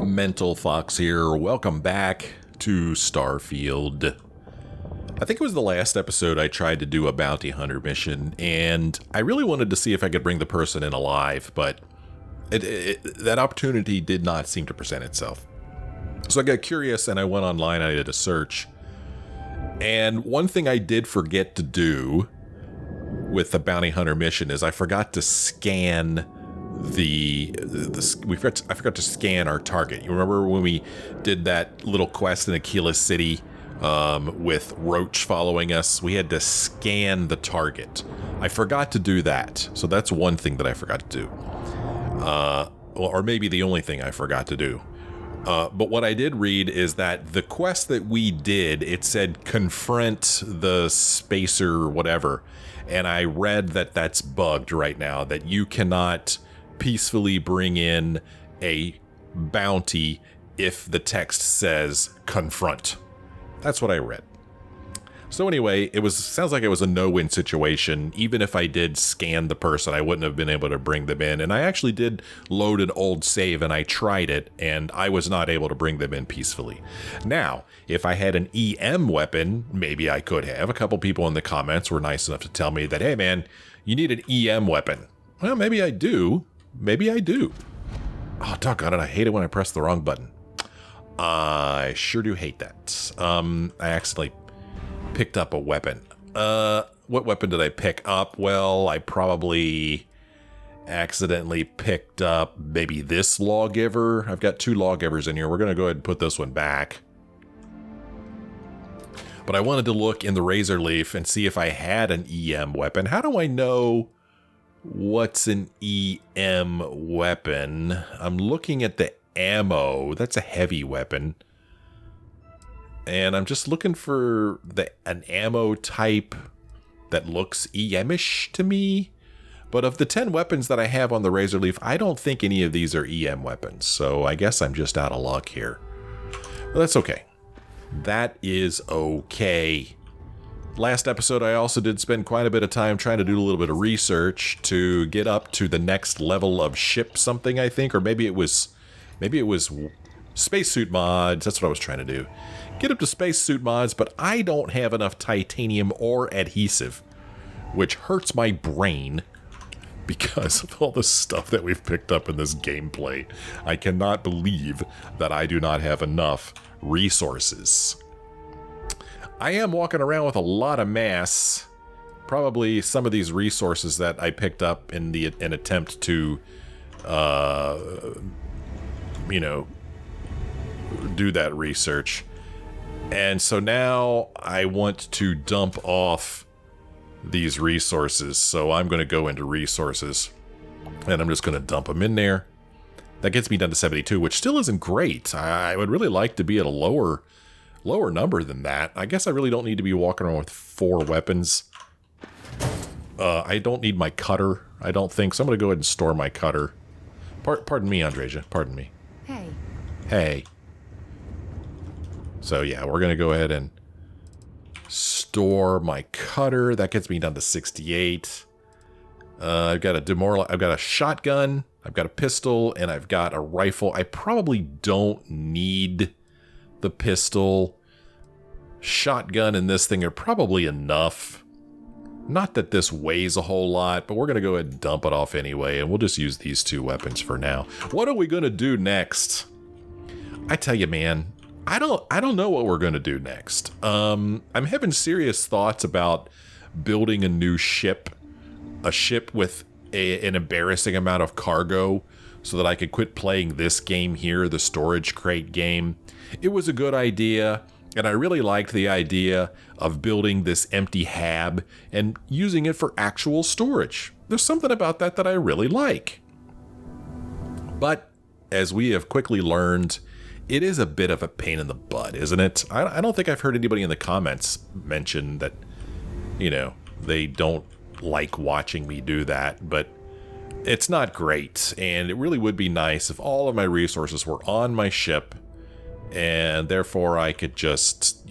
Mental Fox here. Welcome back to Starfield. I think it was the last episode I tried to do a bounty hunter mission, and I really wanted to see if I could bring the person in alive, but that opportunity did not seem to present itself. So I got curious and I went online, I did a search. And one thing I did forget to do with the bounty hunter mission is I forgot to scan I forgot to scan our target. You remember when we did that little quest in Aquila City with Roach following us? We had to scan the target. I forgot to do that. So that's one thing that I forgot to do. Or maybe the only thing I forgot to do. But what I did read is that the quest that we did, it said confront the spacer whatever. And I read that that's bugged right now, that you cannot peacefully bring in a bounty if the text says confront. That's what I read. So anyway, sounds like it was a no-win situation. Even if I did scan the person, I wouldn't have been able to bring them in. And I actually did load an old save and I tried it and I was not able to bring them in peacefully. Now, if I had an EM weapon, maybe I could have. A couple people in the comments were nice enough to tell me that, hey man, you need an EM weapon. Well, maybe I do. Maybe I do. Oh, doggone it, I hate it when I press the wrong button. I sure do hate that. I accidentally picked up a weapon. What weapon did I pick up? Well, I probably accidentally picked up maybe this lawgiver. I've got 2 lawgivers in here. We're going to go ahead and put this one back. But I wanted to look in the razor leaf and see if I had an EM weapon. How do I know what's an EM weapon? I'm looking at the ammo. That's a heavy weapon. And I'm just looking for an ammo type that looks EM-ish to me. But of the 10 weapons that I have on the razor leaf, I don't think any of these are EM weapons. So I guess I'm just out of luck here. But that's okay. That is okay. Last episode, I also did spend quite a bit of time trying to do a little bit of research to get up to the next level of ship something, I think. Or maybe it was spacesuit mods. That's what I was trying to do. Get up to spacesuit mods, but I don't have enough titanium or adhesive, which hurts my brain because of all the stuff that we've picked up in this gameplay. I cannot believe that I do not have enough resources. I am walking around with a lot of mass. Probably some of these resources that I picked up in an attempt to, do that research. And so now I want to dump off these resources. So I'm going to go into resources and I'm just going to dump them in there. That gets me down to 72, which still isn't great. I would really like to be at a lower number than that. I guess I really don't need to be walking around with 4 weapons. I don't need my cutter, I don't think. So I'm going to go ahead and store my cutter. Pardon me, Andreja. Pardon me. Hey. So yeah, we're going to go ahead and store my cutter. That gets me down to 68. I've got a shotgun, I've got a pistol, and I've got a rifle. I probably don't need the pistol. Shotgun and this thing are probably enough. Not that this weighs a whole lot, but we're going to go ahead and dump it off anyway, and we'll just use these 2 weapons for now. What are we going to do next? I tell you, man, I don't know what we're going to do next. I'm having serious thoughts about building a new ship. A ship with an embarrassing amount of cargo so that I could quit playing this game here, the storage crate game. It was a good idea, and I really liked the idea of building this empty hab and using it for actual storage. There's something about that I really like. But as we have quickly learned, it is a bit of a pain in the butt, isn't it? I don't think I've heard anybody in the comments mention that, they don't like watching me do that, but it's not great. And it really would be nice if all of my resources were on my ship and therefore I could just,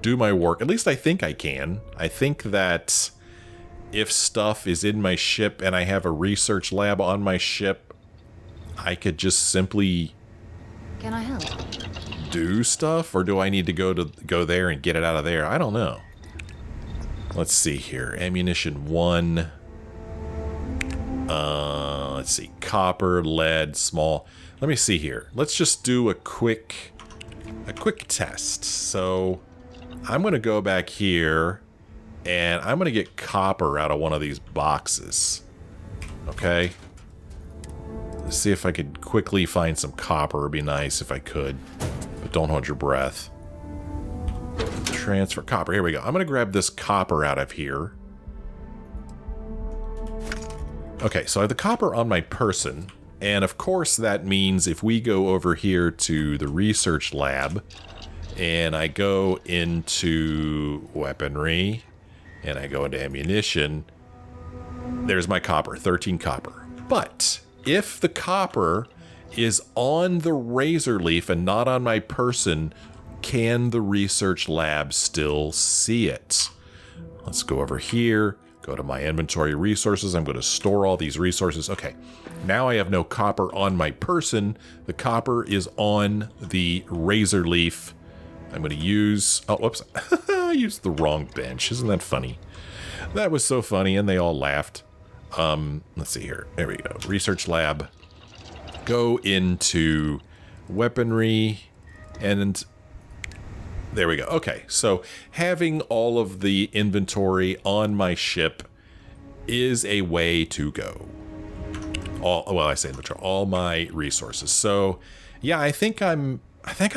do my work. At least I think I can. I think that if stuff is in my ship and I have a research lab on my ship, I could just simply Can I help? Do stuff, or do I need to go there and get it out of there? I don't know. Let's see here. Ammunition 1. Let's see. Copper, lead, small. Let me see here. Let's just do a quick test. So I'm going to go back here and I'm going to get copper out of one of these boxes. Okay. Let's see if I could quickly find some copper. It'd be nice if I could, but don't hold your breath. Transfer copper. Here we go. I'm going to grab this copper out of here. Okay, so I have the copper on my person, and of course that means if we go over here to the research lab, and I go into weaponry, and I go into ammunition, there's my copper, 13 copper. But if the copper is on the razor leaf and not on my person, can the research lab still see it? Let's go over here. Go to my inventory resources. I'm going to store all these resources. Okay, now I have no copper on my person. The copper is on the razor leaf. I'm going to use... Oh, whoops. I used the wrong bench. Isn't that funny? That was so funny, and they all laughed. Let's see here. There we go. Research lab. Go into weaponry, and... There we go. Okay, so having all of the inventory on my ship is a way to go. All my resources. So, yeah, I think I'm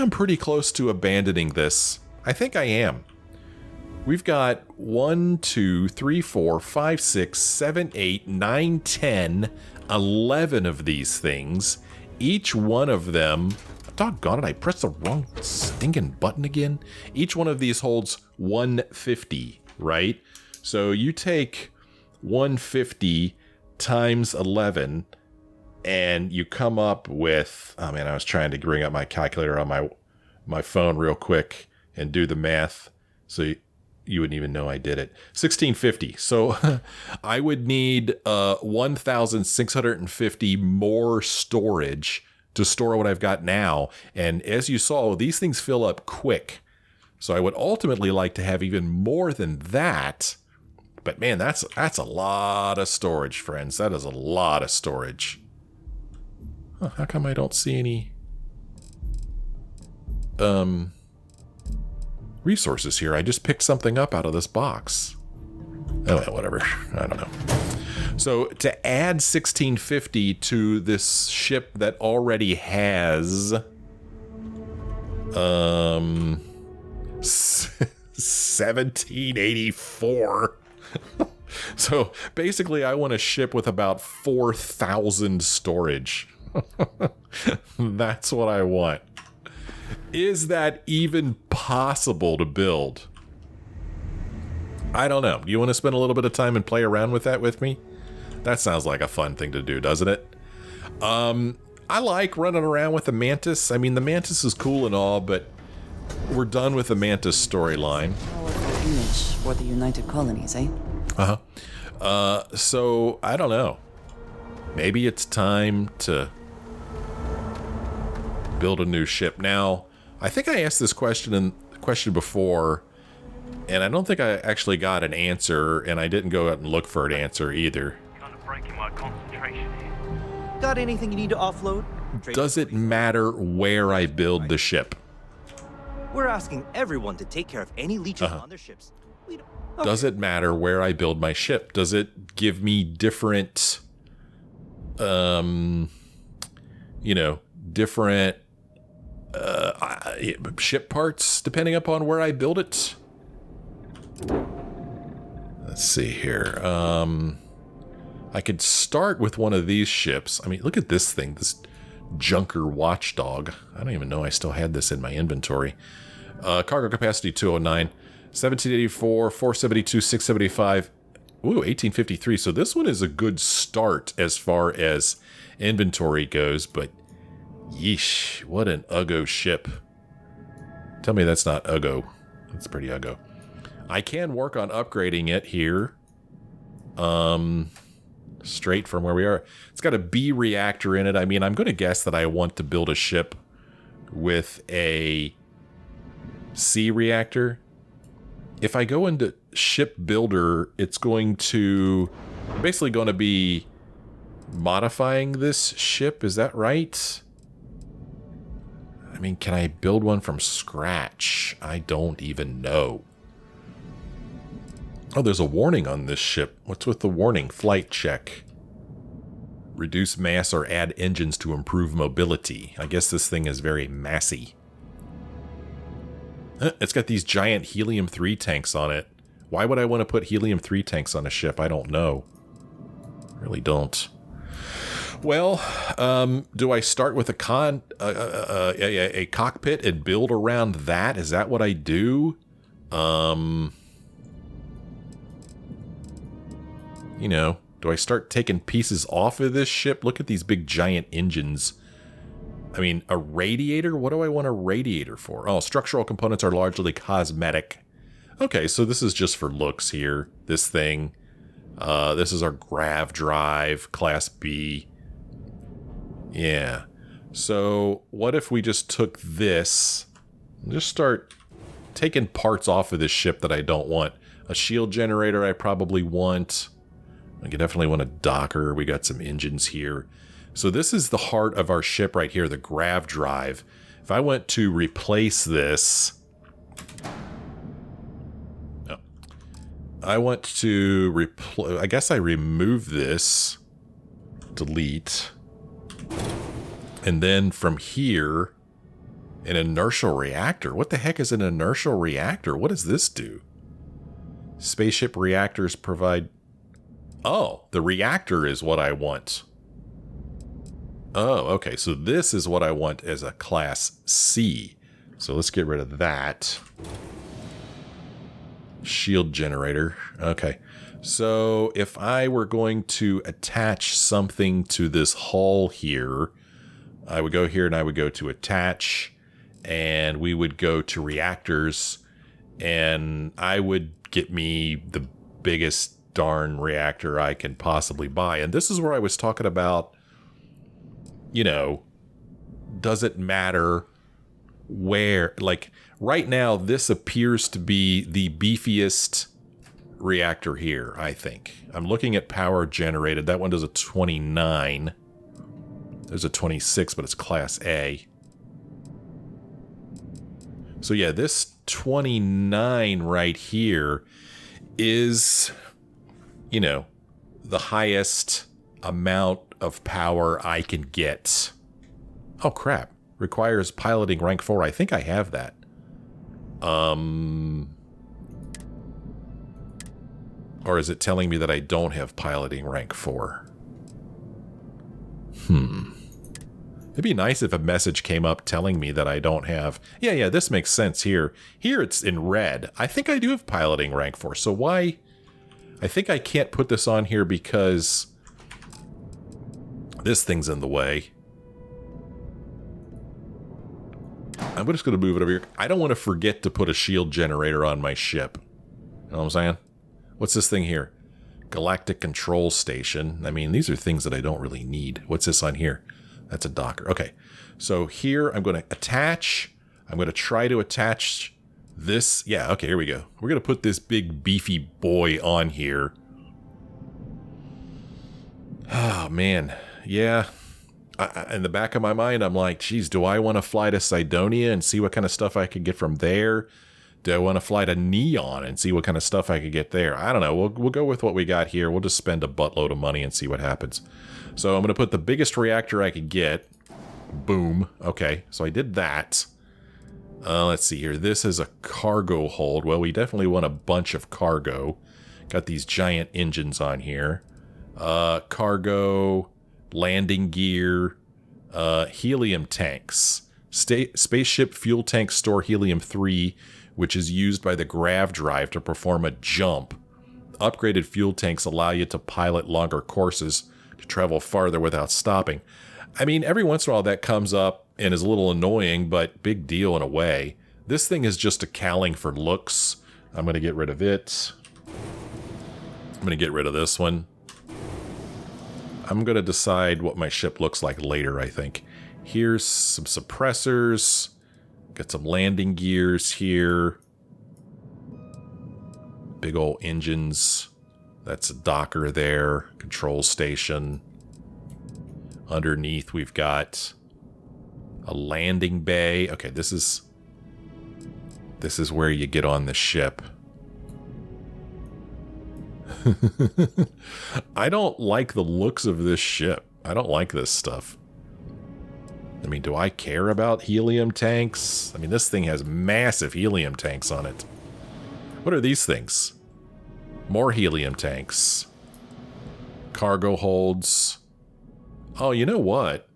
pretty close to abandoning this. I think I am. We've got 1, 2, 3, 4, 5, 6, 7, 8, 9, 10, 11 of these things. Each one of them... Doggone it, I pressed the wrong stinking button again. Each one of these holds 150, right? So you take 150 times 11, and you come up with... Oh man, I was trying to bring up my calculator on my phone real quick and do the math, so you wouldn't even know I did it. 1650. So I would need 1,650 more storage to store what I've got now. And as you saw, these things fill up quick. So I would ultimately like to have even more than that. But man, that's a lot of storage, friends. That is a lot of storage. Huh, how come I don't see any resources here? I just picked something up out of this box. Oh, well, whatever. I don't know. So to add 1650 to this ship that already has 1784. So basically I want a ship with about 4,000 storage. That's what I want. Is that even possible to build? I don't know. Do you want to spend a little bit of time and play around with that with me? That sounds like a fun thing to do, doesn't it? I like running around with the Mantis. I mean, the Mantis is cool and all, but we're done with the Mantis storyline. Powerful image for the United Colonies, eh? So, I don't know. Maybe it's time to build a new ship. Now, I think I asked this question before, and I don't think I actually got an answer, and I didn't go out and look for an answer either. Breaking my concentration here. Got anything you need to offload? Does it matter where I build the ship? We're asking everyone to take care of any leeches on their ships. We don't... Okay. Does it matter where I build my ship? Does it give me different, different ship parts depending upon where I build it? Let's see here. I could start with one of these ships. I mean, look at this thing, this Junker Watchdog. I don't even know I still had this in my inventory. Cargo capacity 209, 1784, 472, 675. Ooh, 1853. So this one is a good start as far as inventory goes, but yeesh, what an uggo ship. Tell me that's not uggo. That's pretty uggo. I can work on upgrading it here. Straight from where we are. It's got a B reactor in it. I mean, I'm going to guess that I want to build a ship with a C reactor. If I go into ship builder, it's going to basically going to be modifying this ship. Is that right? I mean, can I build one from scratch? I don't even know. Oh, there's a warning on this ship. What's with the warning? Flight check. Reduce mass or add engines to improve mobility. I guess this thing is very massy. It's got these giant helium-3 tanks on it. Why would I want to put helium-3 tanks on a ship? I don't know. Really don't. Well, do I start with a cockpit and build around that? Is that what I do? You know, do I start taking pieces off of this ship? Look at these big giant engines. I mean, a radiator? What do I want a radiator for? Oh, structural components are largely cosmetic. Okay, so this is just for looks here. This thing. This is our grav drive, Class B. Yeah. So what if we just took this and just start taking parts off of this ship that I don't want? A shield generator I probably want. I could definitely want a docker. We got some engines here. So this is the heart of our ship right here, the grav drive. If I went to replace this, no, I want to I guess I remove this, delete, and then from here, an inertial reactor. What the heck is an inertial reactor? What does this do? Spaceship reactors provide... Oh, the reactor is what I want. Oh, okay. So this is what I want as a Class C. So let's get rid of that. Shield generator. Okay. So if I were going to attach something to this hull here, I would go here and I would go to attach, and we would go to reactors, and I would get me the biggest darn reactor I can possibly buy. And this is where I was talking about, you know, does it matter where? Like, right now, this appears to be the beefiest reactor here, I think. I'm looking at power generated. That one does a 29. There's a 26, but it's Class A. So yeah, this 29 right here is, you know, the highest amount of power I can get. Oh crap. Requires piloting rank 4. I think I have that. Or is it telling me that I don't have piloting rank 4? It'd be nice if a message came up telling me that I don't have... Yeah, this makes sense here. Here it's in red. I think I do have piloting rank 4. So why... I think I can't put this on here because this thing's in the way. I'm just going to move it over here. I don't want to forget to put a shield generator on my ship. You know what I'm saying? What's this thing here? Galactic Control Station. I mean, these are things that I don't really need. What's this on here? That's a docker. Okay. So here I'm going to attach. I'm going to try to attach this. Yeah, okay, here we go. We're going to put this big beefy boy on here. Oh, man. Yeah. In the back of my mind, I'm like, geez, do I want to fly to Cydonia and see what kind of stuff I could get from there? Do I want to fly to Neon and see what kind of stuff I could get there? I don't know. We'll go with what we got here. We'll just spend a buttload of money and see what happens. So I'm going to put the biggest reactor I could get. Boom. Okay, so I did that. Let's see here. This is a cargo hold. Well, we definitely want a bunch of cargo. Got these giant engines on here. Cargo, landing gear, helium tanks. Spaceship fuel tanks store helium-3, which is used by the grav drive to perform a jump. Upgraded fuel tanks allow you to pilot longer courses to travel farther without stopping. I mean, every once in a while that comes up and is a little annoying, but big deal in a way. This thing is just a cowling for looks. I'm going to get rid of it. I'm going to get rid of this one. I'm going to decide what my ship looks like later, I think. Here's some suppressors. Got some landing gears here. Big old engines. That's a docker there. Control station. Underneath we've got a landing bay. Okay, this is where you get on the ship. I don't like the looks of this ship. I don't like this stuff. I mean, do I care about helium tanks? I mean, this thing has massive helium tanks on it. What are these things? More helium tanks. Cargo holds. Oh, you know what?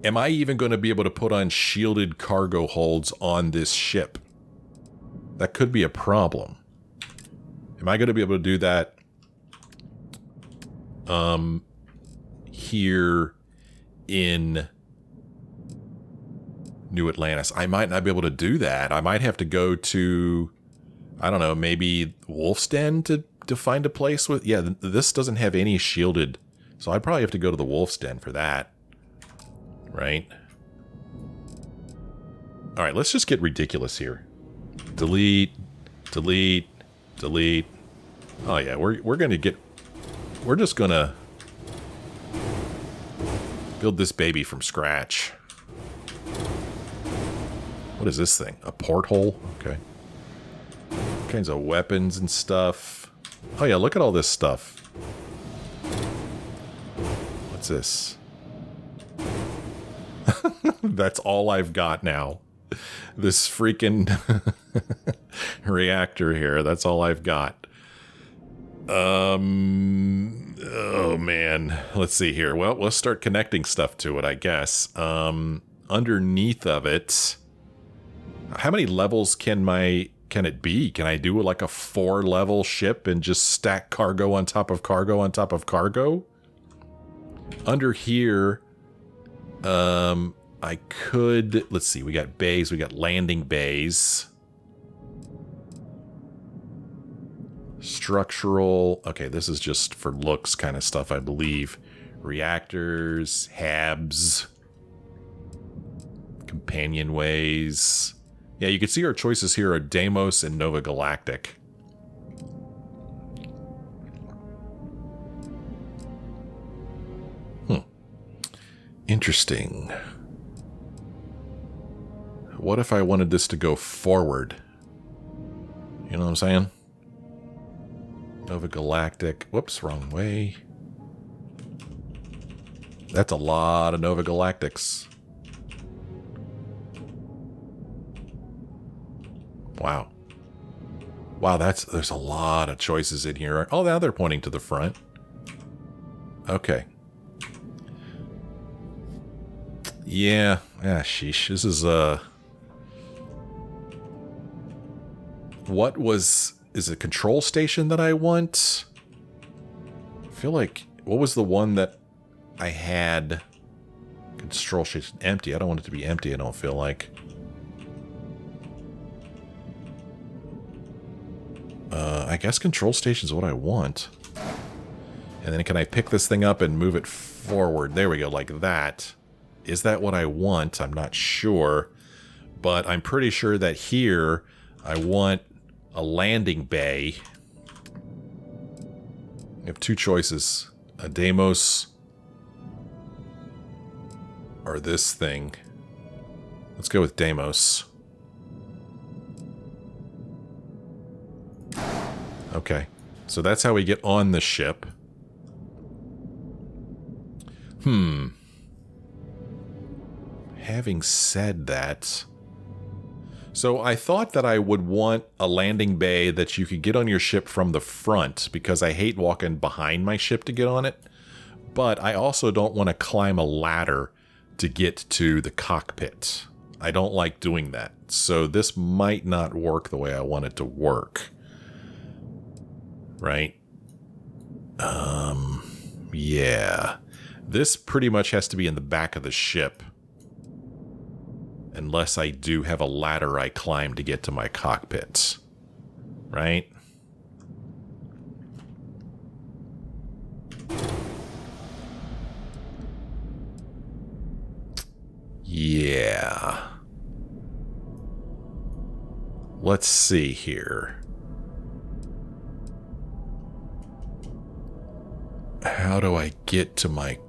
Am I even going to be able to put on shielded cargo holds on this ship? That could be a problem. Am I going to be able to do that here in New Atlantis? I might not be able to do that. I might have to go to, I don't know, maybe Wolf's Den to find a place with... Yeah, this doesn't have any shielded, so I'd probably have to go to the Wolf's Den for that. Right? Alright, let's just get ridiculous here. Delete, delete, delete. Oh yeah, we're gonna get... We're just gonna build this baby from scratch. What is this thing? A porthole? Okay. All kinds of weapons and stuff. Oh yeah, look at all this stuff. What's this? That's all I've got now. This freaking reactor here. That's all I've got. Oh man. Let's see here. Well, let's start connecting stuff to it, I guess. Underneath of it, how many levels can it be? Can I do like a 4-level ship and just stack cargo on top of cargo on top of cargo? Under here, I could, let's see, we got bays, we got landing bays. Structural, okay, this is just for looks kind of stuff, I believe. Reactors, habs, companionways. Yeah, you can see our choices here are Deimos and Nova Galactic. Interesting. What if I wanted this to go forward? You know what I'm saying? Nova Galactic. Whoops, wrong way. That's a lot of Nova Galactics. Wow. Wow, there's a lot of choices in here. Oh, now they're pointing to the front. Okay. Yeah. Ah, sheesh. This is, what was... Is it a control station that I want? I feel like... What was the one that I had? Control station empty. I don't want it to be empty, I don't feel like. I guess control station is what I want. And then can I pick this thing up and move it forward? There we go, like that. Is that what I want? I'm not sure. But I'm pretty sure that here I want a landing bay. I have two choices. A Deimos or this thing. Let's go with Deimos. Okay. So that's how we get on the ship. Having said that... So I thought that I would want a landing bay that you could get on your ship from the front, because I hate walking behind my ship to get on it. But I also don't want to climb a ladder to get to the cockpit. I don't like doing that. So this might not work the way I want it to work. Right? Yeah. This pretty much has to be in the back of the ship. Unless I do have a ladder I climb to get to my cockpit. Right? Yeah. Let's see here. How do I get to my...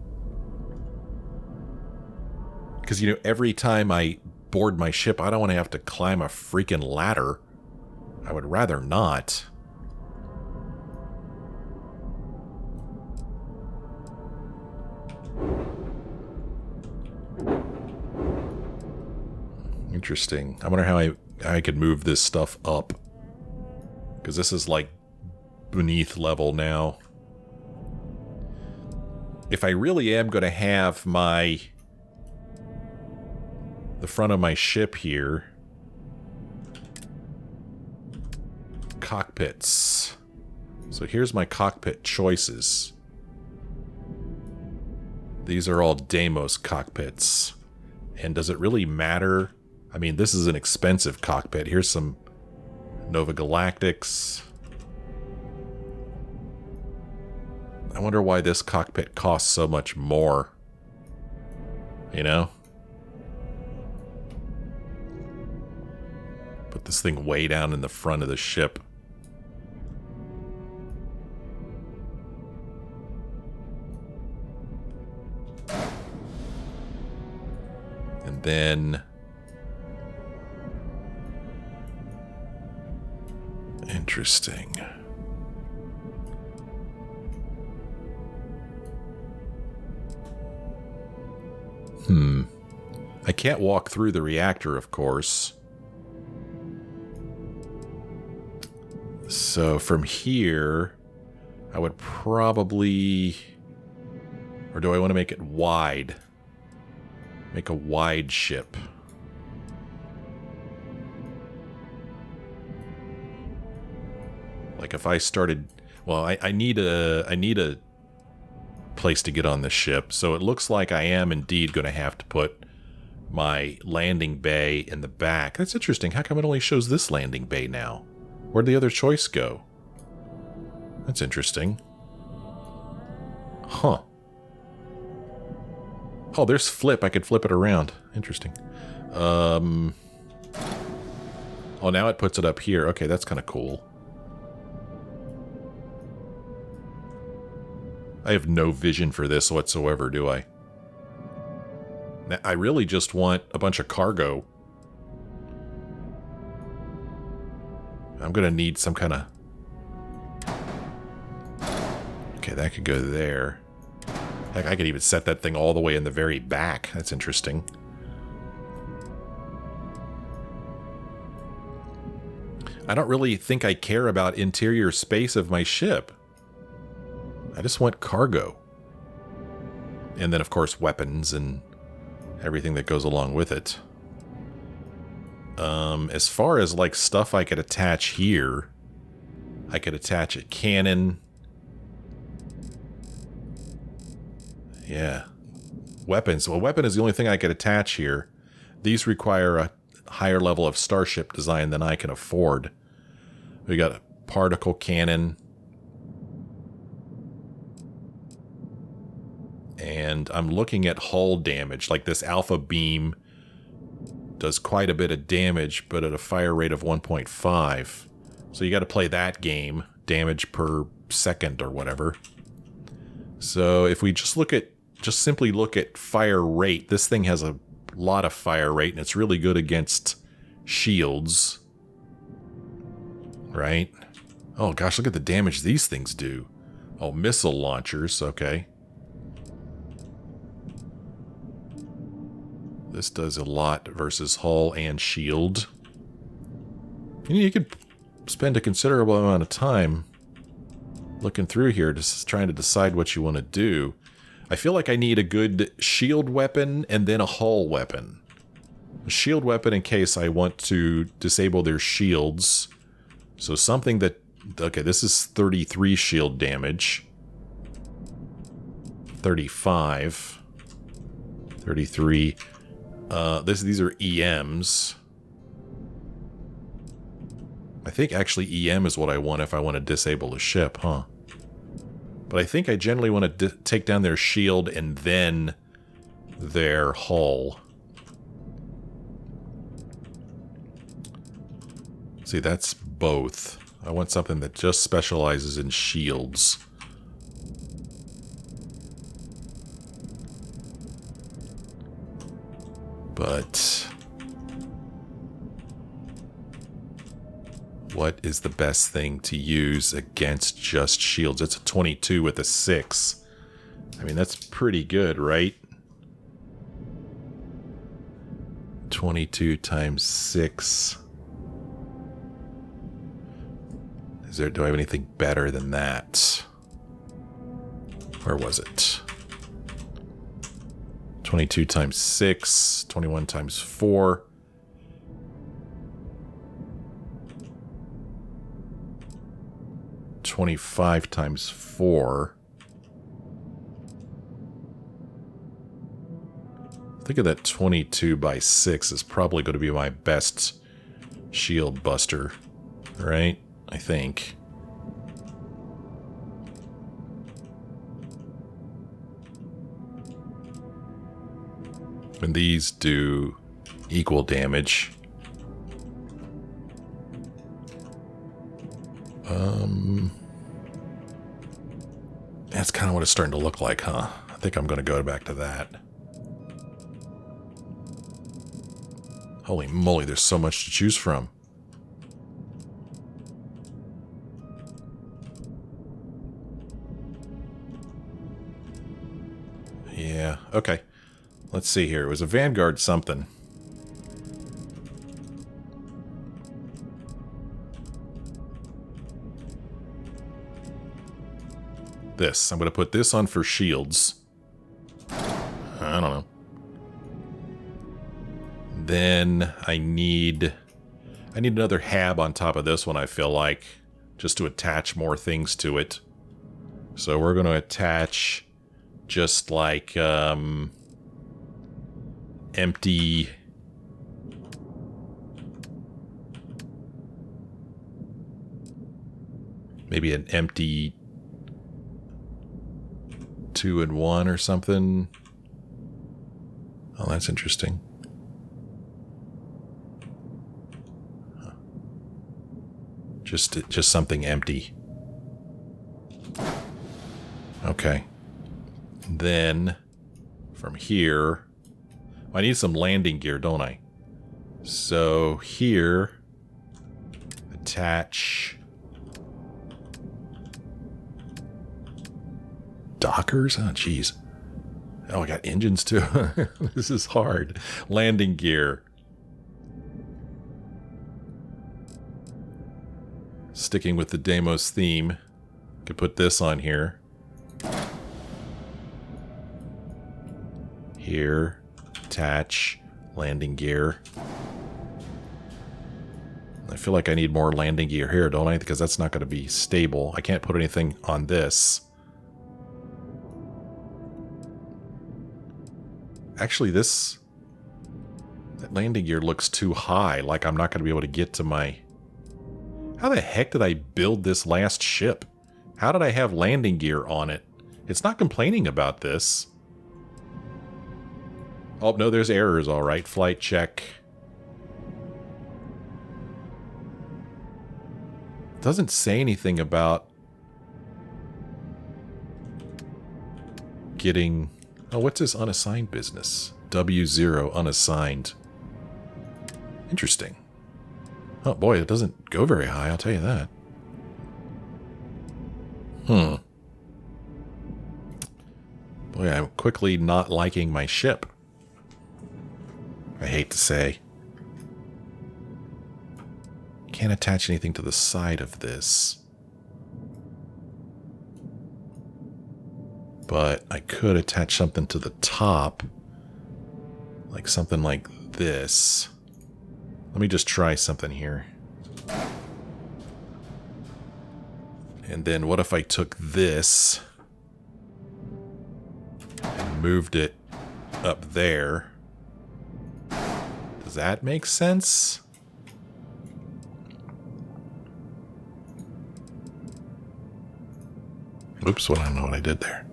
Because, you know, every time I board my ship, I don't want to have to climb a freaking ladder. I would rather not. Interesting. I wonder how I could move this stuff up. Because this is like beneath level now. If I really am going to have the front of my ship here, cockpits. So here's my cockpit choices. These are all Deimos cockpits. And does it really matter? I mean, this is an expensive cockpit. Here's some Nova Galactics. I wonder why this cockpit costs so much more. You know? Put this thing way down in the front of the ship. And then... Interesting. I can't walk through the reactor, of course. So from here, I would probably... Or do I want to make it wide? Make a wide ship. Like if I started... Well, I need a place to get on the ship, so it looks like I am indeed going to have to put my landing bay in the back. That's interesting. How come it only shows this landing bay now? Where'd the other choice go? That's interesting. Huh. Oh, there's flip. I could flip it around. Interesting. Oh, now it puts it up here. Okay, that's kind of cool. I have no vision for this whatsoever, do I? I really just want a bunch of cargo. I'm gonna need some kind of... Okay, that could go there. Heck, I could even set that thing all the way in the very back. That's interesting. I don't really think I care about interior space of my ship. I just want cargo. And then, of course, weapons and everything that goes along with it. As far as, like, stuff I could attach here, I could attach a cannon. Yeah. Weapons. Well, weapon is the only thing I could attach here. These require a higher level of starship design than I can afford. We got a particle cannon. And I'm looking at hull damage. Like this alpha beam does quite a bit of damage, but at a fire rate of 1.5. So you got to play that game. Damage per second or whatever. So if we just simply look at fire rate, this thing has a lot of fire rate, and it's really good against shields. Right? Oh gosh, look at the damage these things do. Oh, missile launchers, okay. This does a lot versus hull and shield. You could spend a considerable amount of time looking through here, just trying to decide what you want to do. I feel like I need a good shield weapon and then a hull weapon. A shield weapon in case I want to disable their shields. So something that... Okay, this is 33 shield damage. 35. 33... these are EMs. I think actually EM is what I want if I want to disable a ship, huh? But I think I generally want to take down their shield and then their hull. See, that's both. I want something that just specializes in shields. But what is the best thing to use against just shields? It's a 22 with a 6. I mean, that's pretty good, right? 22 times 6. Do I have anything better than that? Where was it? 22 times 6, 21 times 4. $25 times 4. I think of that 22 by 6 is probably going to be my best shield buster, right? I think. And these do equal damage. That's kind of what it's starting to look like, huh? I think I'm going to go back to that. Holy moly, there's so much to choose from. Yeah, okay. Let's see here. It was a Vanguard something. This. I'm going to put this on for shields. I don't know. Then I need another hab on top of this one, I feel like, just to attach more things to it. So we're going to attach just like empty maybe an empty 2-in-1 or something. Oh, that's interesting. Huh. Just something empty. Okay. Then from here, I need some landing gear, don't I? So here, attach dockers. Oh, jeez. Oh, I got engines too. This is hard. Landing gear. Sticking with the Deimos theme, could put this on here. Here, attach landing gear. I feel like I need more landing gear here, don't I? Because that's not going to be stable. I can't put anything on this. Actually, that landing gear looks too high. Like I'm not going to be able to get to my... How the heck did I build this last ship? How did I have landing gear on it? It's not complaining about this. Oh, no, there's errors, all right. Flight check. Doesn't say anything about getting... Oh, what's this unassigned business? W0 unassigned. Interesting. Oh boy, it doesn't go very high, I'll tell you that. Boy, I'm quickly not liking my ship. I hate to say. Can't attach anything to the side of this. But I could attach something to the top. Like something like this. Let me just try something here. And then what if I took this and moved it up there? Does that make sense? Oops, well, I don't know what I did there.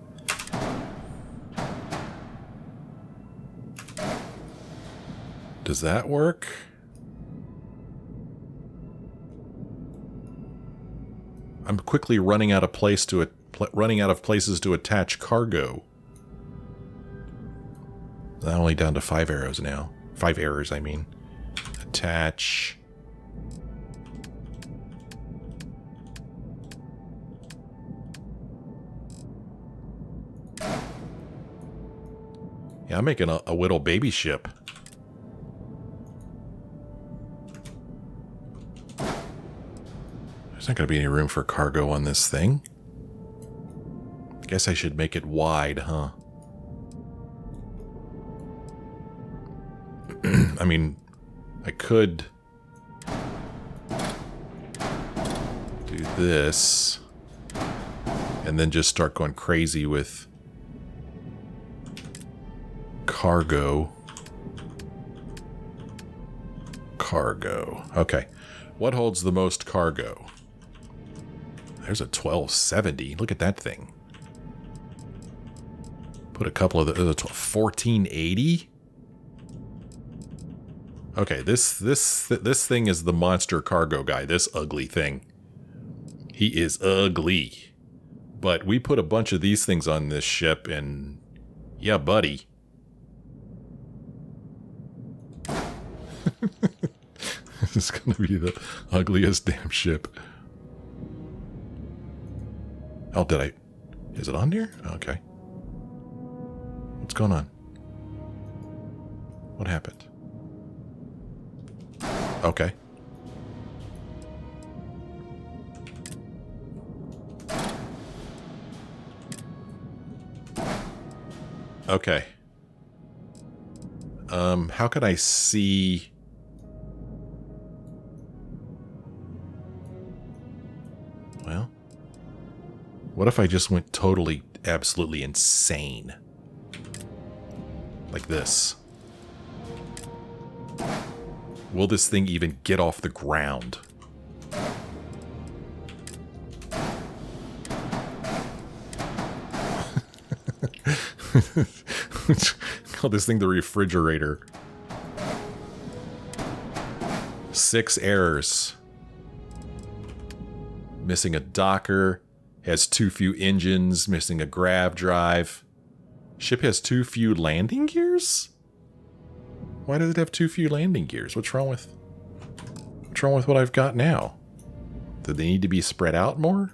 Does that work? I'm quickly running out of places to attach cargo. I'm only down to 5 arrows now. 5 errors, I mean. Attach. Yeah, I'm making a little baby ship. There's not going to be any room for cargo on this thing. Guess I should make it wide, huh? I mean, I could do this and then just start going crazy with cargo. Okay. What holds the most cargo? There's a 1270. Look at that thing. Put a couple of the 1480. Okay, this thing is the monster cargo guy. This ugly thing. He is ugly. But we put a bunch of these things on this ship, and yeah, buddy. This is gonna be the ugliest damn ship. Oh, did I? Is it on there? Okay. What's going on? What happened? Okay. Okay. How could I see? Well, what if I just went totally, absolutely insane? Like this. Will this thing even get off the ground? Call this thing the refrigerator. 6 errors. Missing a docker. Has too few engines. Missing a grav drive. Ship has too few landing gears? Why does it have too few landing gears? What's wrong with what I've got now? Do they need to be spread out more?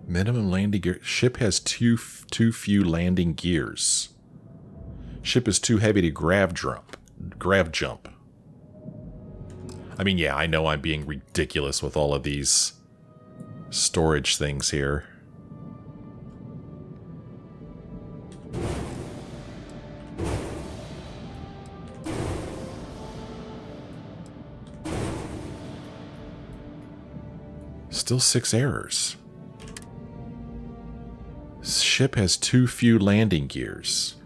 Minimum landing gear. Ship has too few landing gears. Ship is too heavy to grav jump. I mean, yeah, I know I'm being ridiculous with all of these storage things here. Still 6 errors. Ship has too few landing gears.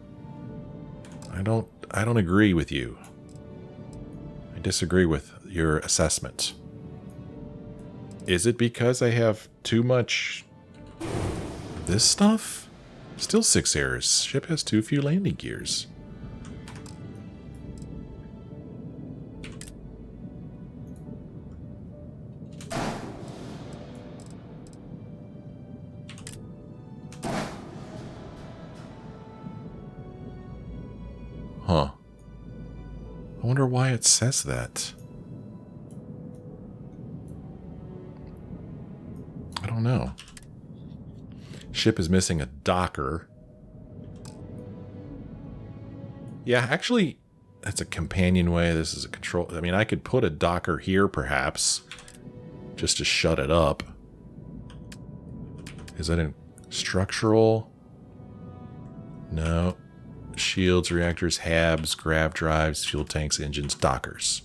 I don't agree with you. I disagree with your assessment. Is it because I have too much this stuff? Still 6 errors. Ship has too few landing gears. Huh. I wonder why it says that. I don't know. Ship is missing a docker. Yeah, actually, that's a companionway. This is a control. I mean, I could put a docker here, perhaps, just to shut it up. Is that in structural? No. Shields, reactors, habs, grav drives, fuel tanks, engines, dockers.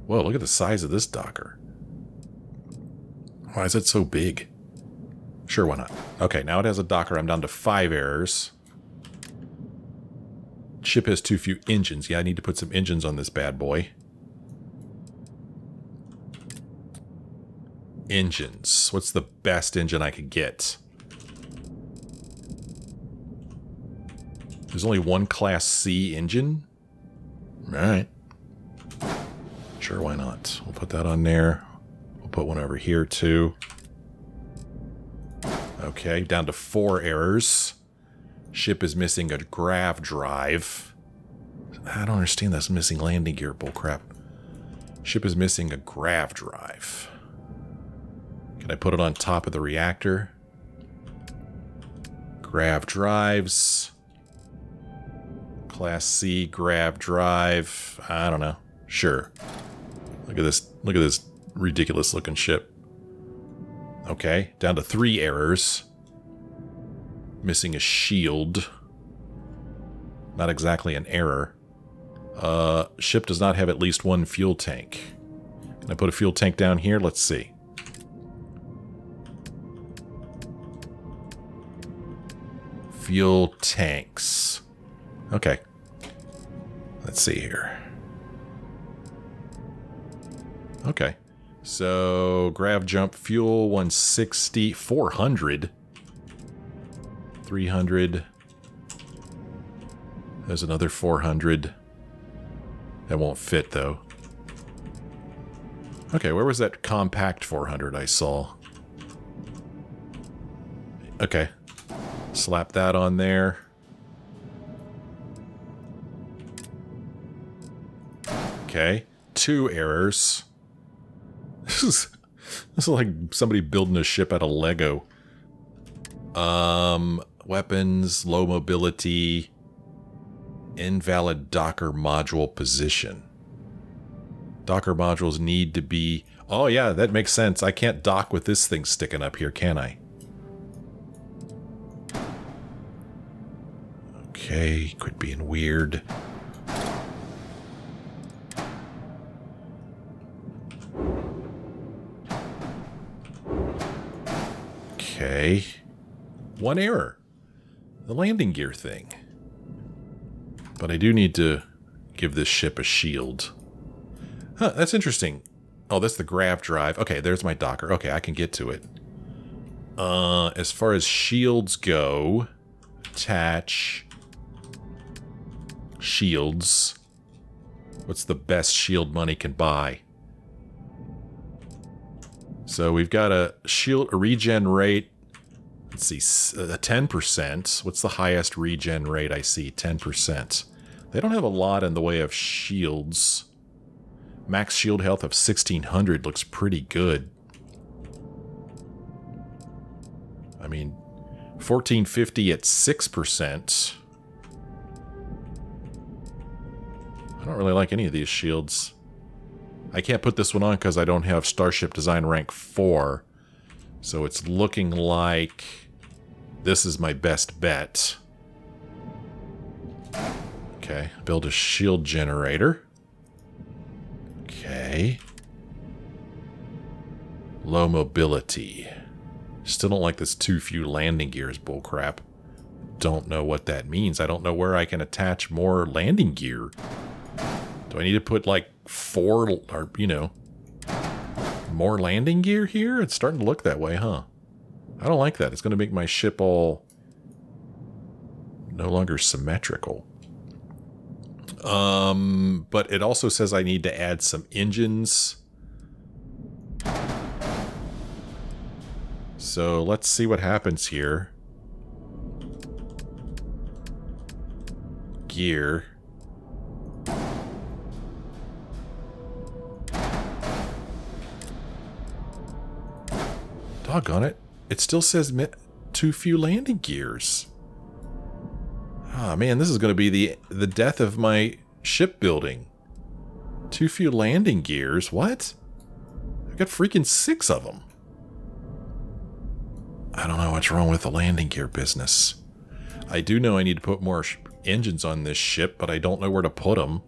Whoa, look at the size of this docker. Why is it so big? Sure, why not? Okay, now it has a docker. I'm down to 5 errors. Ship has too few engines. Yeah, I need to put some engines on this bad boy. Engines. What's the best engine I could get? There's only one Class C engine? Alright. Sure, why not? We'll put that on there. We'll put one over here, too. Okay, down to 4 errors. Ship is missing a grav drive. I don't understand this missing landing gear bullcrap. Ship is missing a grav drive. Can I put it on top of the reactor? Grav drives. Class C grav drive. I don't know. Sure. Look at this. Look at this ridiculous looking ship. Okay, down to 3 errors. Missing a shield. Not exactly an error. Ship does not have at least 1 fuel tank. Can I put a fuel tank down here? Let's see. Fuel tanks. Okay. Let's see here. Okay. So, grav jump fuel 160, 400. 300. There's another 400. That won't fit, though. Okay, where was that compact 400 I saw? Okay. Slap that on there. Okay. 2 errors. This is like somebody building a ship out of Lego. Weapons, low mobility, invalid Docker module position. Docker modules need to be... Oh yeah, that makes sense. I can't dock with this thing sticking up here, can I? Okay, quit being weird. Okay. 1 error. The landing gear thing. But I do need to give this ship a shield. Huh, that's interesting. Oh, that's the grav drive. Okay, there's my Docker. Okay, I can get to it. As far as shields go, attach shields. What's the best shield money can buy? So we've got a shield, a regen rate. Let's see, 10%. What's the highest regen rate I see? 10%. They don't have a lot in the way of shields. Max shield health of 1600 looks pretty good. I mean, 1450 at 6%. I don't really like any of these shields. I can't put this one on because I don't have Starship Design rank 4. So it's looking like this is my best bet. Okay, build a shield generator. Okay. Low mobility. Still don't like this too few landing gears bullcrap. Don't know what that means. I don't know where I can attach more landing gear. Do I need to put like 4 or, you know, more landing gear here? It's starting to look that way, huh? I don't like that. It's going to make my ship all no longer symmetrical. But it also says I need to add some engines. So let's see what happens here. Gear. Doggone it. It still says too few landing gears. Ah, man, this is going to be the death of my shipbuilding. Too few landing gears? What? I've got freaking 6 of them. I don't know what's wrong with the landing gear business. I do know I need to put more engines on this ship, but I don't know where to put them.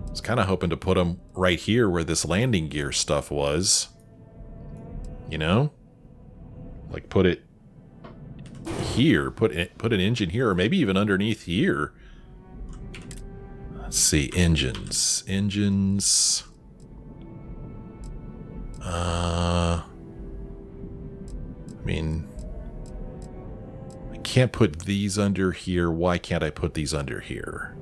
I was kind of hoping to put them right here where this landing gear stuff was. You know? Like put it here, put an engine here, or maybe even underneath here. Let's see, engines. I mean, I can't put these under here. Why can't I put these under here?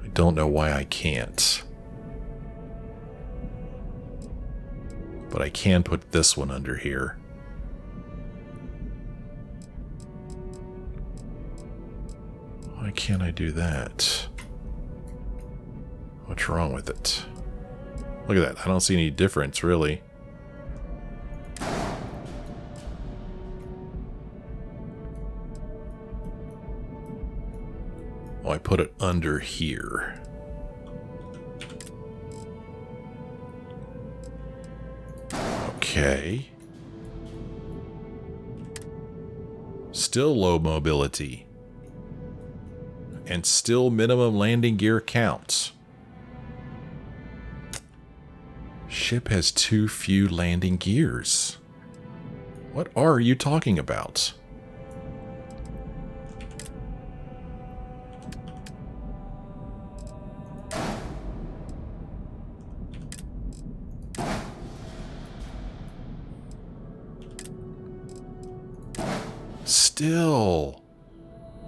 I don't know why I can't. But I can put this one under here. Why can't I do that? What's wrong with it? Look at that. I don't see any difference, really. Oh, I put it under here. Okay. Still low mobility. And still minimum landing gear counts. Ship has too few landing gears. What are you talking about? Still.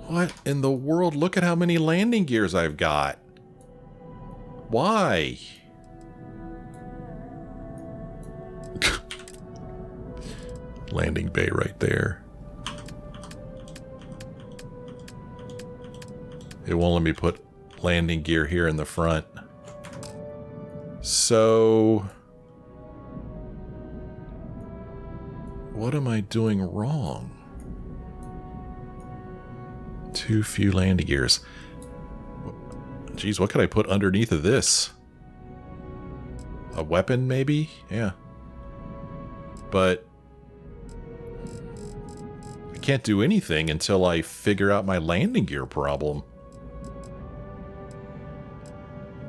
What in the world? Look at how many landing gears I've got. Why? Landing bay right there. It won't let me put landing gear here in the front. So, what am I doing wrong? Too few landing gears. Geez, what could I put underneath of this? A weapon, maybe? Yeah. But I can't do anything until I figure out my landing gear problem.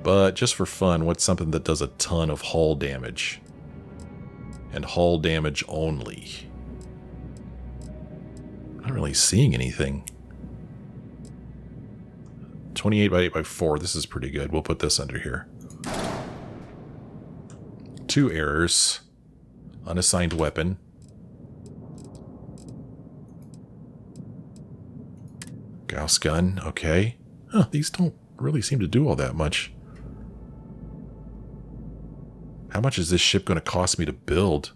But just for fun, what's something that does a ton of hull damage? And hull damage only. I'm not really seeing anything. 28 by 8 by 4. This is pretty good. We'll put this under here. 2 errors. Unassigned weapon. Gauss gun. Okay. Huh, these don't really seem to do all that much. How much is this ship going to cost me to build?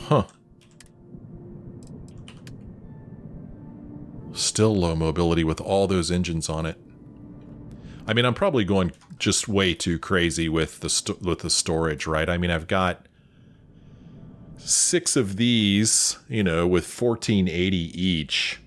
Huh. Still low mobility with all those engines on it. I mean, I'm probably going just way too crazy with the storage, right? I mean, I've got 6 of these, you know, with 1480 each.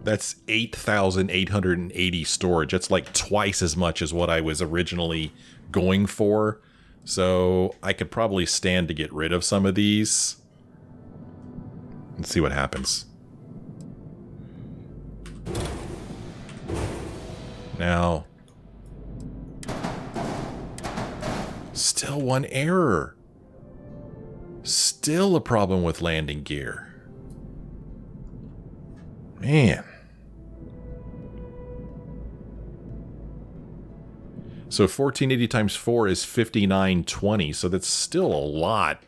That's 8,880 storage. That's like twice as much as what I was originally going for. So I could probably stand to get rid of some of these. Let's see what happens. Now, still one error. Still a problem with landing gear. Man. So 1480 times 4 is 5920, so that's still a lot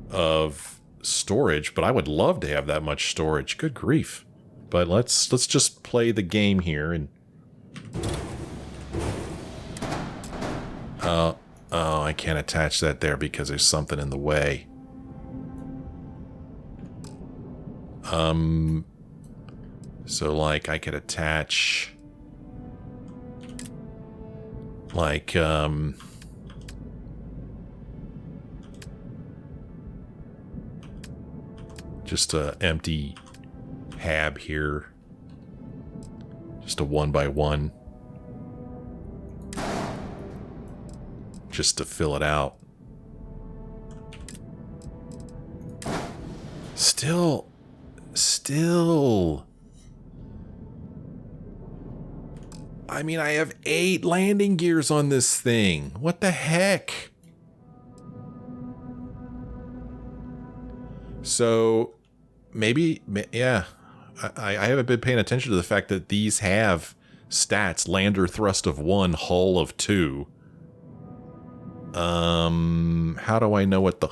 of storage, but I would love to have that much storage. Good grief. But let's just play the game here and oh, I can't attach that there because there's something in the way. So like I could attach like just a empty hab here, just a 1x1, just to fill it out. Still I mean, I have 8 landing gears on this thing. What the heck? So, maybe, yeah. I haven't been paying attention to the fact that these have stats. Lander thrust of 1, hull of 2. How do I know what the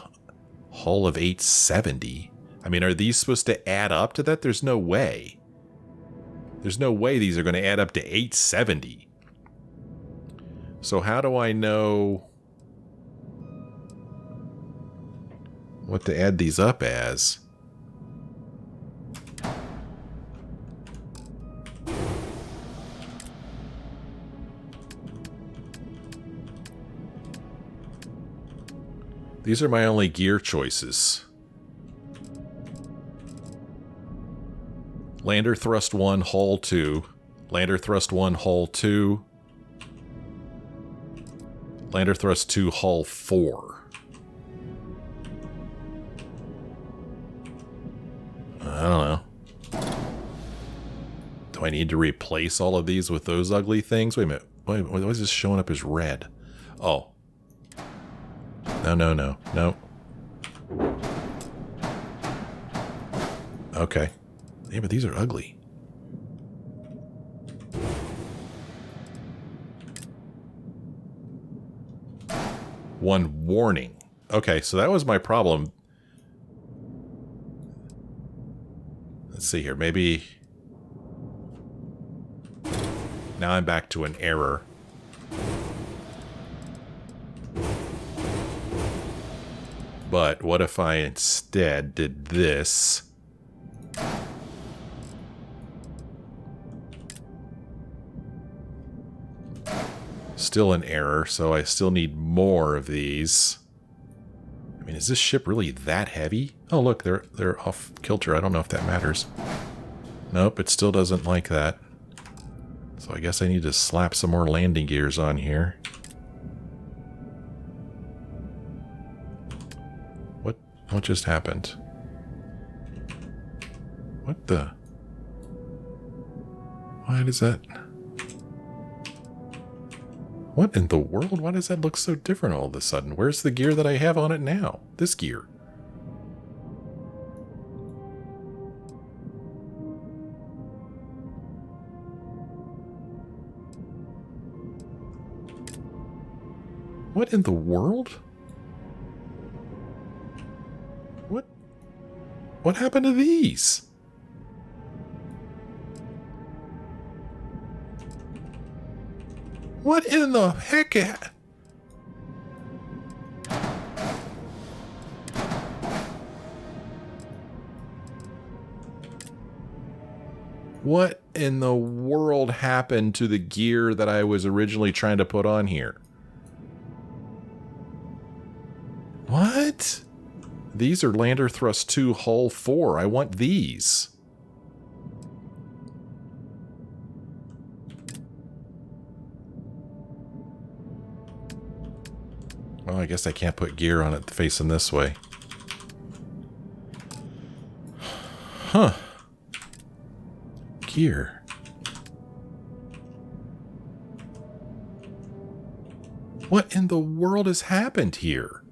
hull of 870? I mean, are these supposed to add up to that? There's no way. There's no way these are going to add up to 870. So how do I know what to add these up as? These are my only gear choices. Lander thrust 1, hull 2. Lander thrust 1, hull 2. Lander thrust 2, hull 4. I don't know. Do I need to replace all of these with those ugly things? Wait a minute. Why is this showing up as red? Oh. No. Okay. Yeah, but these are ugly. One warning. Okay, so that was my problem. Let's see here. Maybe... Now I'm back to an error. But what if I instead did this? Still an error, so I still need more of these. I mean, is this ship really that heavy? Oh, look, they're off kilter. I don't know if that matters. Nope, it still doesn't like that. So I guess I need to slap some more landing gears on here. What just happened? What the? Why does that... What in the world? Why does that look so different all of a sudden? Where's the gear that I have on it now? This gear. What in the world? What happened to these? What in the heck? What in the world happened to the gear that I was originally trying to put on here? What? These are Lander Thrust 2, Hull 4. I want these. Well, I guess I can't put gear on it facing this way. Huh. Gear. What in the world has happened here?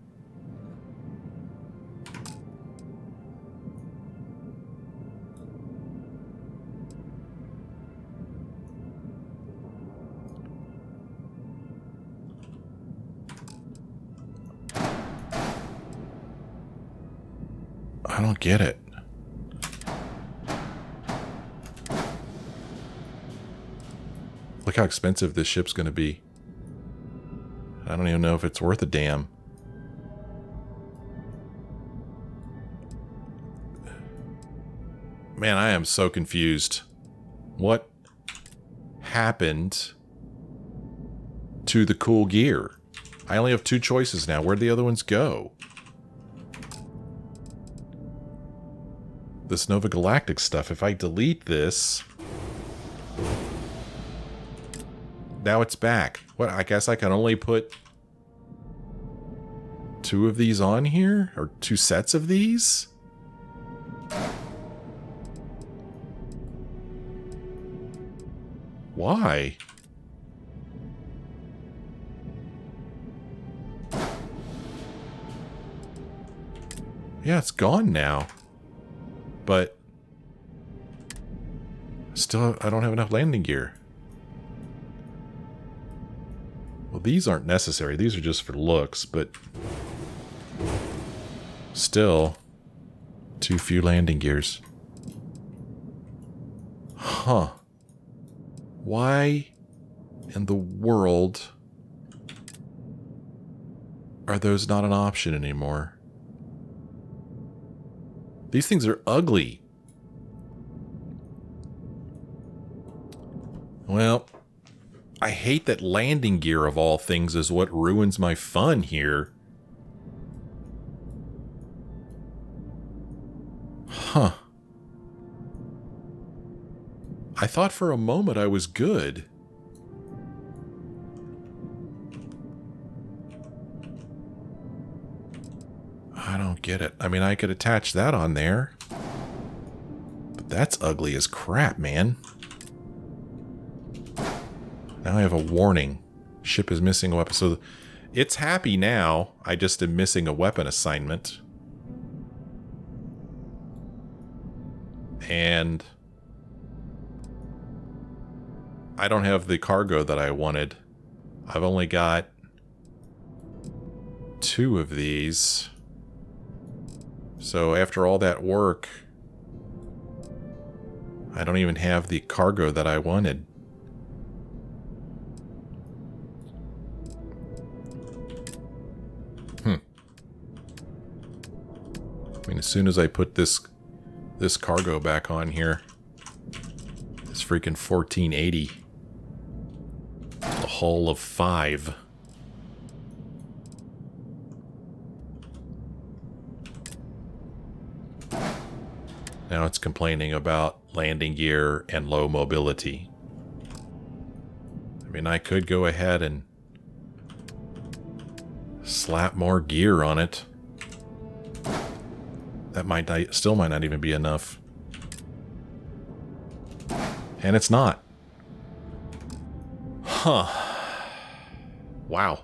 I don't get it. Look how expensive this ship's going to be. I don't even know if it's worth a damn. Man, I am so confused. What happened to the cool gear? I only have 2 choices now. Where'd the other ones go? This Nova Galactic stuff. If I delete this... Now it's back. What? I guess I can only put 2 of these on here? Or 2 sets of these? Why? Yeah, it's gone now. But still, I don't have enough landing gear. Well, these aren't necessary. These are just for looks, but still, too few landing gears. Huh. Why in the world are those not an option anymore? These things are ugly. Well, I hate that landing gear of all things is what ruins my fun here. Huh. I thought for a moment I was good. I don't get it. I mean, I could attach that on there. But that's ugly as crap, man. Now I have a warning. Ship is missing a weapon. So it's happy now. I just am missing a weapon assignment. And I don't have the cargo that I wanted. I've only got 2 of these. So after all that work, I don't even have the cargo that I wanted. I mean, as soon as I put this cargo back on here, it's freaking 1480. A hull of 5. Now it's complaining about landing gear and low mobility. I mean, I could go ahead and slap more gear on it. That still might not even be enough. And it's not. Huh. Wow.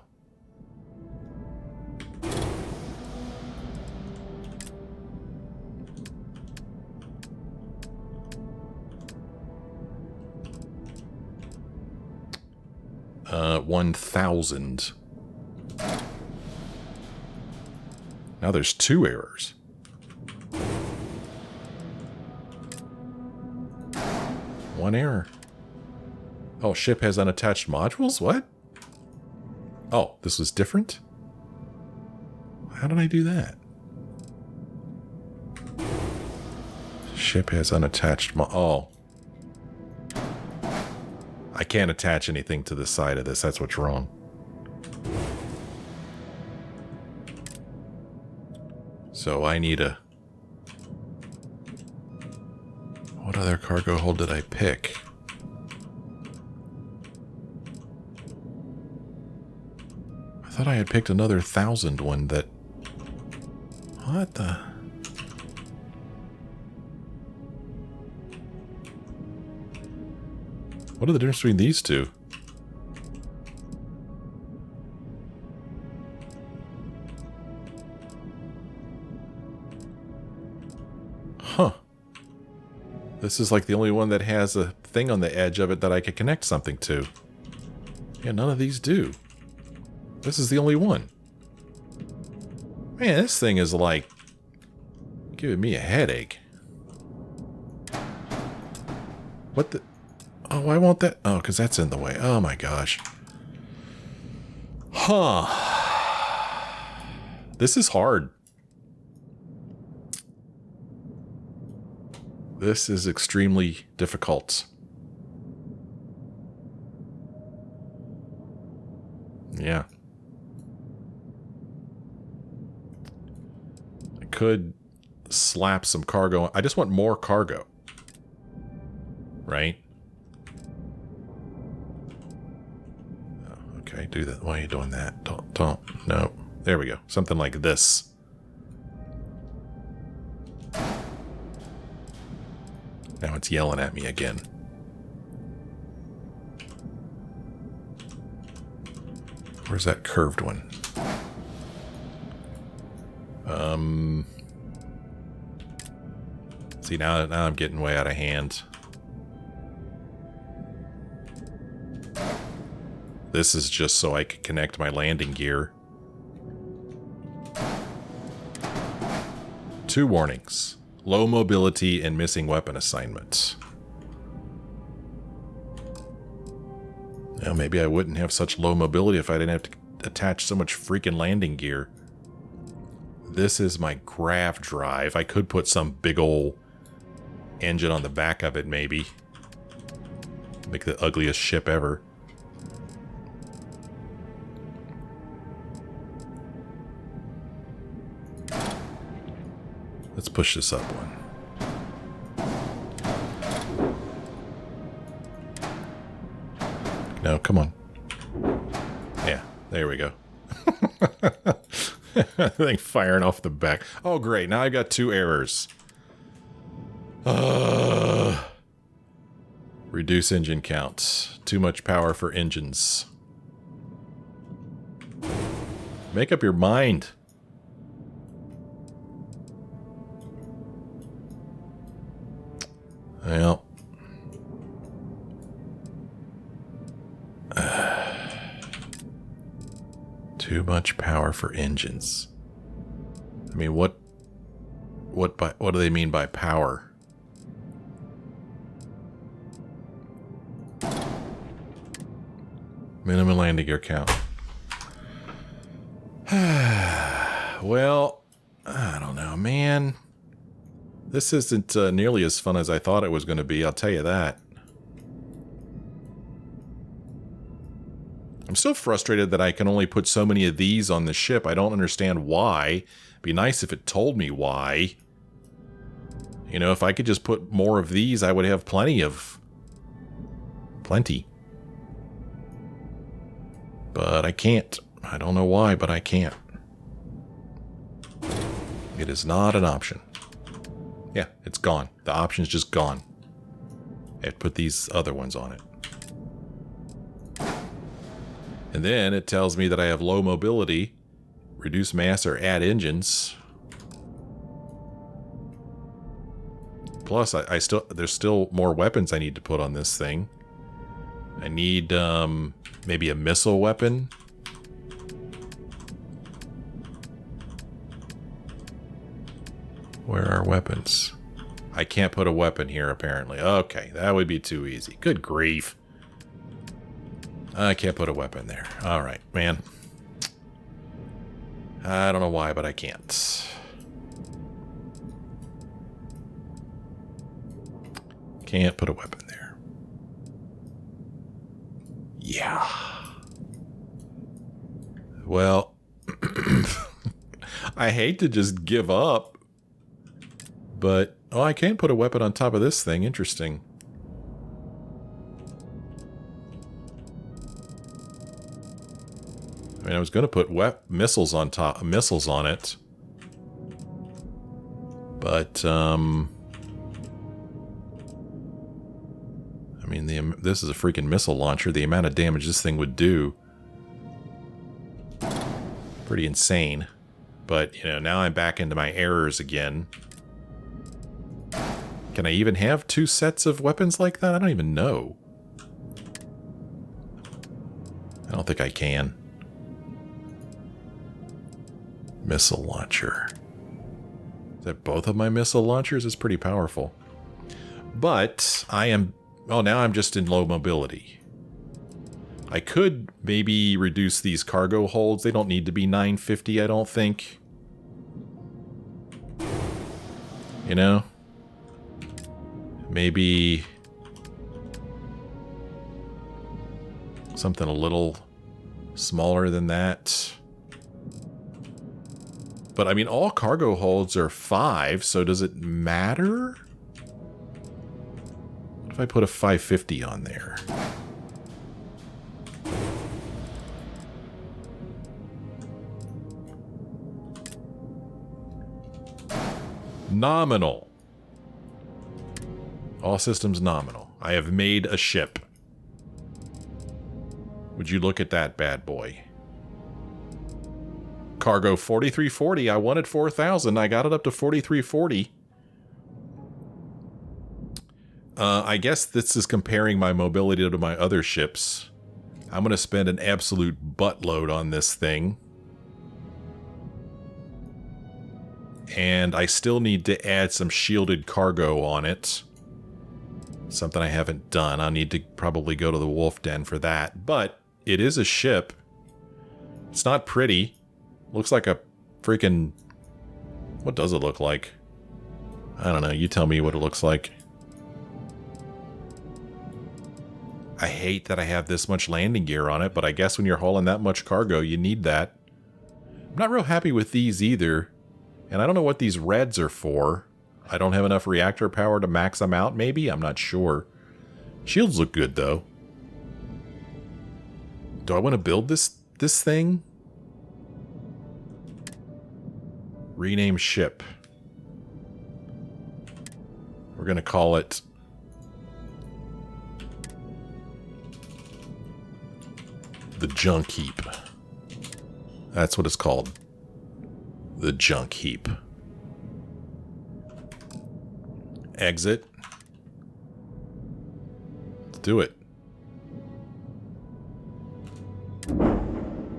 Uh, 1,000. Now there's 2 errors. One error. Oh, ship has unattached modules? What? Oh, this was different? How did I do that? Ship has unattached oh. I can't attach anything to the side of this. That's what's wrong. So I need a... What other cargo hold did I pick? I thought I had picked another 1,000 one that... What the... What are the difference between these two? Huh. This is like the only one that has a thing on the edge of it that I could connect something to. Yeah, none of these do. This is the only one. Man, this thing is like giving me a headache. What the... Oh, why won't that... Oh, because that's in the way. Oh my gosh. Huh. This is hard. This is extremely difficult. Yeah. I could slap some cargo. I just want more cargo. Right? Oh, okay, do that. Why are you doing that? Don't. No. There we go. Something like this. Now it's yelling at me again. Where's that curved one? See, now I'm getting way out of hand. This is just so I can connect my landing gear. 2 warnings. Low mobility and missing weapon assignments. Well, maybe I wouldn't have such low mobility if I didn't have to attach so much freaking landing gear. This is my grav drive. I could put some big ol' engine on the back of it, maybe. Make the ugliest ship ever. Let's push this up one. No, come on. Yeah, there we go. Thing firing off the back. Oh, great. Now I got 2 errors. Reduce engine count. Too much power for engines. Make up your mind. Well. Too much power for engines. I mean, what do they mean by power? Minimum landing gear count. Well, I don't know, man. This isn't nearly as fun as I thought it was going to be, I'll tell you that. I'm still frustrated that I can only put so many of these on the ship. I don't understand why. It'd be nice if it told me why. You know, if I could just put more of these, I would have plenty. But I can't. I don't know why, but I can't. It is not an option. Yeah, it's gone. The option's just gone. I have to put these other ones on it. And then it tells me that I have low mobility, reduce mass or add engines. Plus, there's still more weapons I need to put on this thing. I need maybe a missile weapon. Where are weapons? I can't put a weapon here, apparently. Okay, that would be too easy. Good grief. I can't put a weapon there. Alright, man. I don't know why, but I can't. Can't put a weapon there. Yeah. Well, I hate to just give up, but... Oh, I can't put a weapon on top of this thing. Interesting. I mean, I was going to put missiles on it. But, I mean, this is a freaking missile launcher. The amount of damage this thing would do. Pretty insane. But, you know, now I'm back into my errors again. Can I even have 2 sets of weapons like that? I don't even know. I don't think I can. Missile launcher. Is that both of my missile launchers? It's pretty powerful. But I am... Oh, now I'm just in low mobility. I could maybe reduce these cargo holds. They don't need to be 950, I don't think. You know? Maybe... something a little smaller than that. But, I mean, all cargo holds are 5, so does it matter? What if I put a 550 on there? Nominal. All systems nominal. I have made a ship. Would you look at that bad boy? Cargo 4340. I wanted 4,000. I got it up to 4340. I guess this is comparing my mobility to my other ships. I'm going to spend an absolute buttload on this thing. And I still need to add some shielded cargo on it. Something I haven't done. I'll need to probably go to the wolf den for that. But it is a ship. It's not pretty. Looks like a freaking... What does it look like? I don't know. You tell me what it looks like. I hate that I have this much landing gear on it, but I guess when you're hauling that much cargo, you need that. I'm not real happy with these either. And I don't know what these reds are for. I don't have enough reactor power to max them out, maybe? I'm not sure. Shields look good, though. Do I want to build this thing? Rename ship. We're going to call it... the Junk Heap. That's what it's called. The Junk Heap. Exit. Let's do it.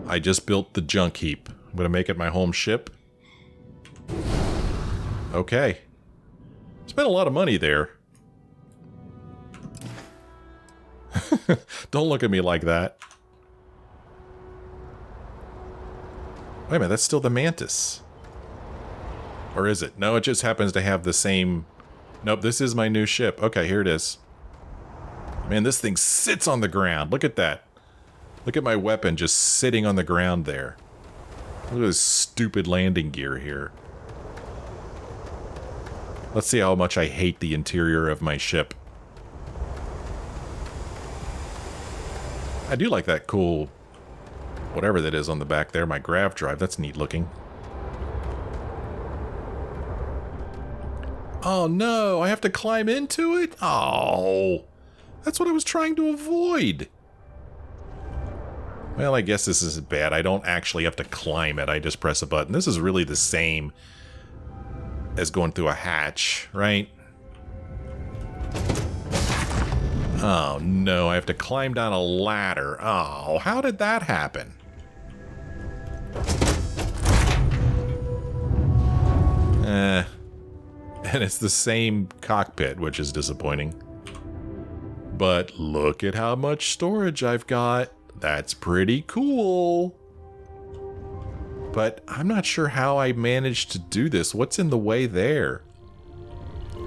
I just built the Junk Heap. I'm going to make it my home ship. Okay. Spent a lot of money there. Don't look at me like that. Wait a minute, that's still the Mantis. Or is it? No, it just happens to have the same... Nope, this is my new ship. Okay, here it is. Man, this thing sits on the ground. Look at that. Look at my weapon just sitting on the ground there. Look at this stupid landing gear here. Let's see how much I hate the interior of my ship. I do like that cool... whatever that is on the back there, my grav drive. That's neat looking. Oh no, I have to climb into it? Oh, that's what I was trying to avoid. Well, I guess this isn't bad. I don't actually have to climb it. I just press a button. This is really the same as going through a hatch, right? Oh no, I have to climb down a ladder. Oh, how did that happen? And it's the same cockpit, which is disappointing. But look at how much storage I've got. That's pretty cool. But I'm not sure how I managed to do this. What's in the way there?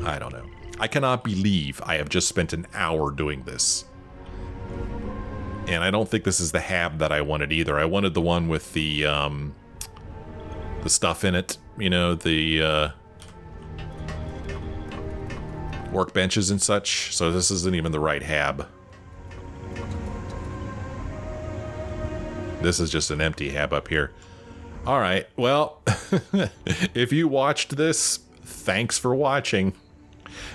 I don't know. I cannot believe I have just spent an hour doing this. And I don't think this is the hab that I wanted either. I wanted the one with the stuff in it. You know, the workbenches and such. So this isn't even the right hab. This is just an empty hab up here. All right. Well, if you watched this, thanks for watching.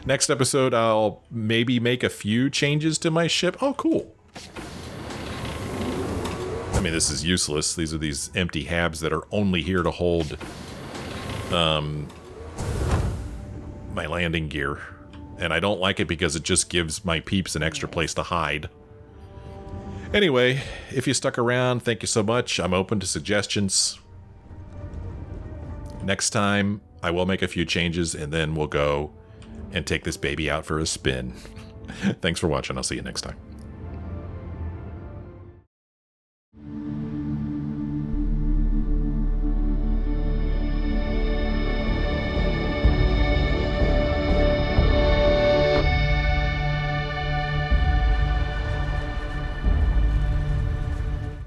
Next episode, I'll maybe make a few changes to my ship. Oh, cool. I mean, this is useless. These are these empty habs that are only here to hold my landing gear. And I don't like it because it just gives my peeps an extra place to hide. Anyway, if you stuck around, thank you so much. I'm open to suggestions. Next time, I will make a few changes, and then we'll go and take this baby out for a spin. Thanks for watching. I'll see you next time.